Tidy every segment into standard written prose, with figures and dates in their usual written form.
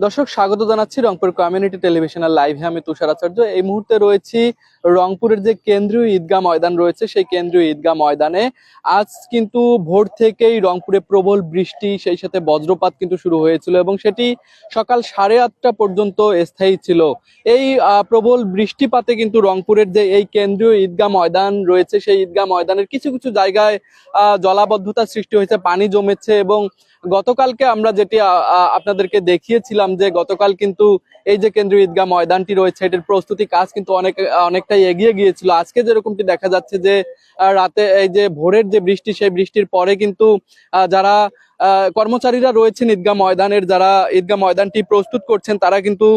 দর্শক স্বাগত জানাচ্ছি রংপুর কমিউনিটি টেলিভিশনের লাইভে। আমি তুষার আচার্য। এই মুহূর্তে রয়েছি রংপুরের যে কেন্দ্রীয় ঈদগাহ ময়দান রয়েছে সেই কেন্দ্রীয় ঈদগাহ ময়দানে। আজ কিন্তু ভোর থেকেই রংপুরে প্রবল বৃষ্টি, সেই সাথে বজ্রপাত কিন্তু শুরু হয়েছিল এবং সেটি সকাল 8:30 পর্যন্ত স্থায়ী ছিল। এই প্রবল বৃষ্টিপাতে কিন্তু রংপুরের যে এই কেন্দ্রীয় ঈদগাহ ময়দান রয়েছে সেই ঈদগাহ ময়দানের কিছু কিছু জায়গায় জলাবদ্ধতা সৃষ্টি হয়েছে, পানি জমেছে। এবং গতকালকে আমরা যেটি আপনাদেরকে দেখিয়েছিলাম যে গতকাল কিন্তু এই যে কেন্দ্রীয় ঈদগাহ ময়দানটি রয়েছে এটির প্রস্তুতি কাজ কিন্তু অনেকটাই এগিয়ে গিয়েছিল। আজকে যেরকমটি দেখা যাচ্ছে যে রাতে এই যে ভোরের যে বৃষ্টি সেই বৃষ্টির পরে কিন্তু যারা কর্মচারীরা রয়েছেন ঈদগাহ ময়দানের, যারা ঈদগাহ ময়দানটি প্রস্তুত করছেন তারা কিন্তু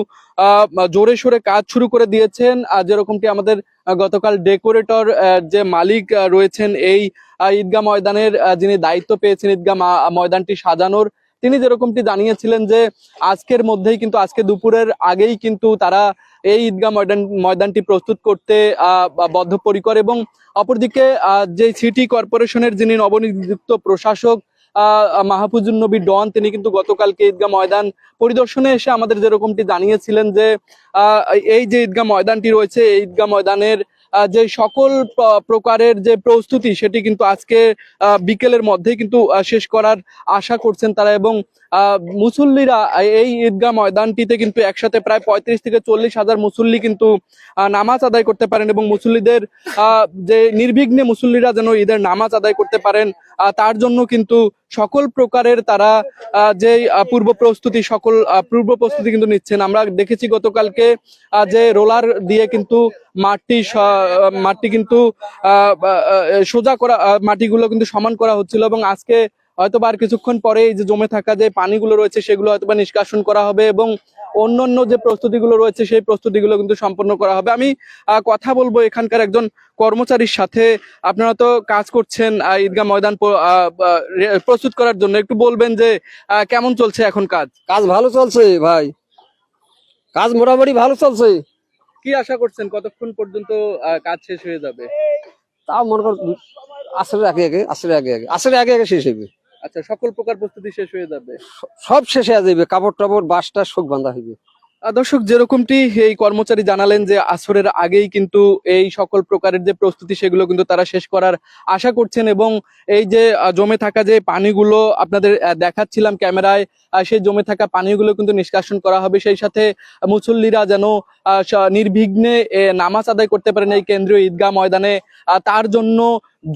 জোরে সোরে কাজ শুরু করে দিয়েছেন। যেরকমটি আমাদের গতকাল ডেকোরেটর যে মালিক রয়েছেন এই ঈদগাহ ময়দানের, যিনি দায়িত্ব পেয়েছেন ঈদগাহ ময়দানটি সাজানোর, তিনি যেরকমটি জানিয়েছিলেন যে আজকের মধ্যেই কিন্তু আজকে দুপুরের আগেই কিন্তু তারা এই ঈদগাহ ময়দানটি প্রস্তুত করতে বদ্ধপরিকর। এবং অপরদিকে যে সিটি কর্পোরেশনের যিনি নবনিযুক্ত প্রশাসক মাহফুজুন নবী ডন, তিনি কিন্তু গতকালকে ঈদগাহ ময়দান পরিদর্শনে এসে আমাদের যেরকমটি জানিয়েছিলেন যে এই যে ঈদগাহ ময়দানটি রয়েছে এই ঈদগাহ ময়দানের যে সকল প্রকারের যে প্রস্তুতি সেটি কিন্তু আজকে বিকেলের মধ্যেই কিন্তু শেষ করার আশা করছেন তারা। এবং মুসল্লিরা এই ঈদগাহ ময়দানটিতে কিন্তু একসাথে প্রায় 35 থেকে 40 হাজার মুসল্লি কিন্তু নামাজ আদায় করতে পারেন এবং মুসল্লিদের যে নির্বিঘ্নে মুসল্লিরা যেন ঈদের নামাজ আদায় করতে পারেন তার জন্য কিন্তু সকল প্রকারের তারা যে পূর্ব প্রস্তুতি কিন্তু নিচ্ছেন। আমরা দেখেছি গতকালকে যে রোলার দিয়ে কিন্তু মাটি কিন্তু সোজা করা, মাটিগুলো কিন্তু সমান করা হচ্ছিল এবং আজকে হয়তোবা আর কিছুক্ষণ পরে এই যে জমে থাকা যে পানিগুলো রয়েছে সেগুলো হয়তোবা নিষ্কাশন করা হবে এবং অন্যান্য যে প্রস্তুতিগুলো রয়েছে সেই প্রস্তুতিগুলো কিন্তু সম্পন্ন করা হবে। আমি কথা বলবো এখানকার একজন কর্মচারীর সাথে। আপনারা তো কাজ করছেন ঈদগাহ ময়দান প্রস্তুত করার জন্য, একটু বলবেন যে কেমন চলছে এখন কাজ? কাজ ভালো চলছে ভাই, কাজ মোটামুটি ভালো চলছে। কি আশা করছেন কতক্ষণ পর্যন্ত কাজ শেষ হয়ে যাবে? তাও মনে কর আসরের আগে শেষ হইবে। আচ্ছা, সকল প্রকার প্রস্তুতি শেষ হয়ে যাবে? সব শেষ হয়ে যাবে, কাপড় টাপড় বাসটা শোক বাঁধা হইবে। দর্শক, যেরকমটি এই কর্মচারী জানালেন যে আসরের আগেই কিন্তু এই সকল প্রকারের যে প্রস্তুতি সেগুলো কিন্তু তারা শেষ করার আশা করছেন। এবং এই যে জমে থাকা যে পানিগুলো আপনাদের দেখাচ্ছিলাম ক্যামেরায়, সেই জমে থাকা পানিগুলো কিন্তু নিষ্কাশন করা হবে। সেই সাথে মুসল্লিরা যেন নির্বিঘ্নে নামাজ আদায় করতে পারেন এই কেন্দ্রীয় ঈদগাহ ময়দানে, তার জন্য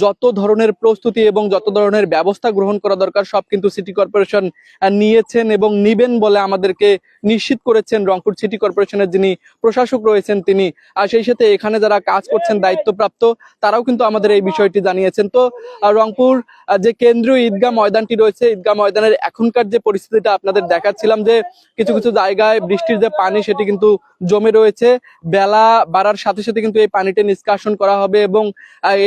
যত ধরনের প্রস্তুতি এবং যত ধরনের ব্যবস্থা গ্রহণ করা দরকার সব কিন্তু সিটি কর্পোরেশন নিয়েছেন এবং নিবেন বলে আমাদেরকে নিশ্চিত করেছেন রংপুর সিটি কর্পোরেশনের যিনি প্রশাসক রয়েছেন তিনি। আর সেই সাথে এখানে যারা কাজ করছেন দায়িত্বপ্রাপ্ত তারাও কিন্তু আমাদের এই বিষয়টি জানিয়েছেন। তো রংপুর যে কেন্দ্রীয় ঈদগাহ ময়দানটি রয়েছে ঈদগাহ ময়দানের এখনকার যে পরিস্থিতিটা আপনাদের দেখাচ্ছিলাম যে কিছু কিছু জায়গায় বৃষ্টির যে পানি সেটি কিন্তু জমে রয়েছে। বেলা বাড়ার সাথে সাথে কিন্তু এই পানিটা নিষ্কাশন করা হবে এবং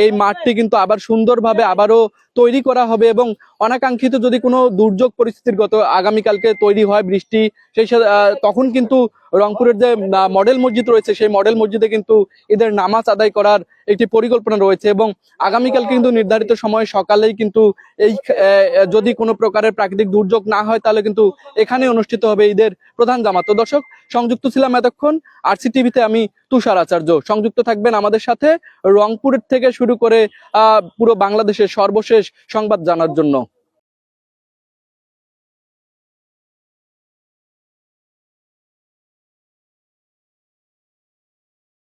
এই মাঠটি কিন্তু আবার সুন্দরভাবে আবারও তৈরি করা হবে। এবং অনাকাঙ্ক্ষিত যদি কোনো দুর্যোগ পরিস্থিতির আগামীকালকে তৈরি হয় বৃষ্টি, সেই তখন কিন্তু রংপুরের যে মডেল মসজিদ রয়েছে সেই মডেল মসজিদে কিন্তু ঈদের নামাজ আদায় করার একটি পরিকল্পনা রয়েছে। এবং আগামীকাল কিন্তু নির্ধারিত সময় সকালেই কিন্তু এই যদি কোনো প্রকারের প্রাকৃতিক দুর্যোগ না হয় তাহলে কিন্তু এখানে অনুষ্ঠিত হবে ঈদের প্রধান জামাত। তো দর্শক, সংযুক্ত ছিলাম এতক্ষণ আরসি টিভিতে আমি তুষার আচার্য। সংযুক্ত থাকবেন আমাদের সাথে রংপুরের থেকে শুরু করে পুরো বাংলাদেশের সর্বশেষ সংবাদ জানার জন্য।